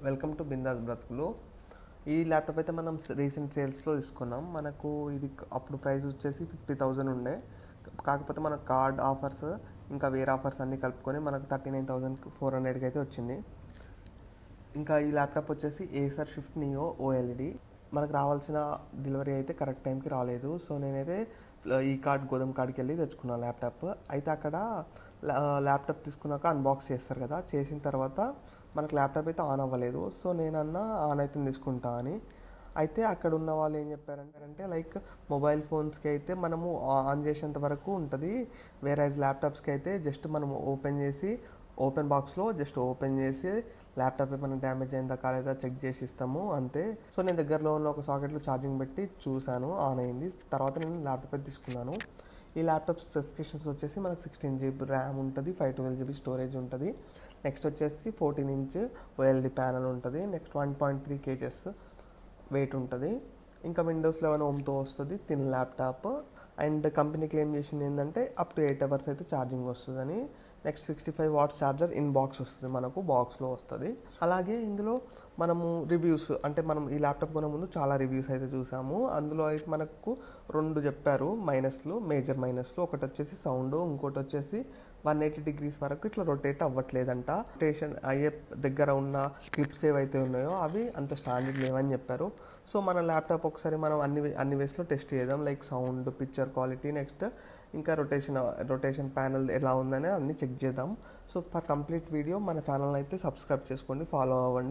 Welcome to bindaas బ్రతుకులు. ఈ laptop అయితే మనం రీసెంట్ సేల్స్లో తీసుకున్నాం. మనకు ఇది అప్పుడు ప్రైస్ వచ్చేసి 50,000 ఉండే. కాకపోతే మన కార్డ్ ఆఫర్స్ ఇంకా వేరే ఆఫర్స్ అన్నీ కలుపుకొని మనకు 39,400కి అయితే వచ్చింది. ఇంకా ఈ ల్యాప్టాప్ వచ్చేసి ఏసర్ షిఫ్ట్ నియో ఓఎల్ఈడి. మనకు రావాల్సిన డెలివరీ అయితే కరెక్ట్ టైంకి రాలేదు. సో నేనైతే ఈ కార్డ్ గోదాం కాడికి వెళ్ళి తెచ్చుకున్నాను ల్యాప్టాప్. అయితే అక్కడ ల్యాప్టాప్ తీసుకున్నాక అన్బాక్స్ చేస్తారు కదా, చేసిన తర్వాత మనకు ల్యాప్టాప్ అయితే ఆన్ అవ్వలేదు. సో నేనన్నా ఆన్ అయితే తీసుకుంటా అని. అయితే అక్కడ ఉన్న వాళ్ళు ఏం చెప్పారంటే లైక్ మొబైల్ ఫోన్స్కి అయితే మనము ఆన్ చేసేంత వరకు ఉంటుంది, వేరే ల్యాప్టాప్స్కి అయితే జస్ట్ మనం ఓపెన్ బాక్స్లో జస్ట్ ఓపెన్ చేసి ల్యాప్టాప్ ఏమైనా డ్యామేజ్ అయిందా కాలేదా చెక్ చేసి ఇస్తాము అంతే. సో నేను దగ్గరలో ఉన్న ఒక సాకెట్లో ఛార్జింగ్ పెట్టి చూశాను, ఆన్ అయింది. తర్వాత నేను ల్యాప్టాప్ అయితే తీసుకున్నాను. ఈ ల్యాప్టాప్ స్పెసిఫికేషన్స్ వచ్చేసి మనకు 16 GB ర్యామ్ ఉంటుంది, 512 GB స్టోరేజ్ ఉంటుంది. నెక్స్ట్ వచ్చేసి 14 ఇంచ్ ఓఎల్ఈడి ప్యానల్ ఉంటుంది. నెక్స్ట్ 1.3 kgs వెయిట్ ఉంటుంది. ఇంకా విండోస్ 11 ఓమ్తో వస్తుంది తిన్ ల్యాప్టాప్. అండ్ కంపెనీ క్లెయిమ్ చేసింది ఏంటంటే అప్ టు 8 hours అయితే ఛార్జింగ్ వస్తుందని. Next 65 watts charger in box వస్తుంది, మనకు బాక్స్లో వస్తుంది. అలాగే ఇందులో మనము రివ్యూస్ అంటే మనం ఈ ల్యాప్టాప్ కొనే ముందు చాలా రివ్యూస్ అయితే చూసాము. అందులో అయితే మనకు 2 చెప్పారు మేజర్ మైనస్లు. ఒకటి వచ్చేసి సౌండ్, ఇంకోటి వచ్చేసి 180 degrees వరకు ఇట్లా రొటేట్ అవ్వట్లేదంట. రొటేషన్ అయ్యే దగ్గర ఉన్న క్లిప్స్ ఏవైతే ఉన్నాయో అవి అంత స్టాండర్డ్ లేవని చెప్పారు. సో మన ల్యాప్టాప్ ఒకసారి మనం అన్ని వేస్లో టెస్ట్ చేద్దాం, like sound, picture quality, next ఇంకా రొటేషన్ ప్యానల్ ఎలా ఉందని అన్నీ చెక్ చేద్దాం. సో ఫర్ కంప్లీట్ వీడియో మన ఛానల్ అయితే సబ్స్క్రైబ్ చేసుకోండి, ఫాలో అవ్వండి.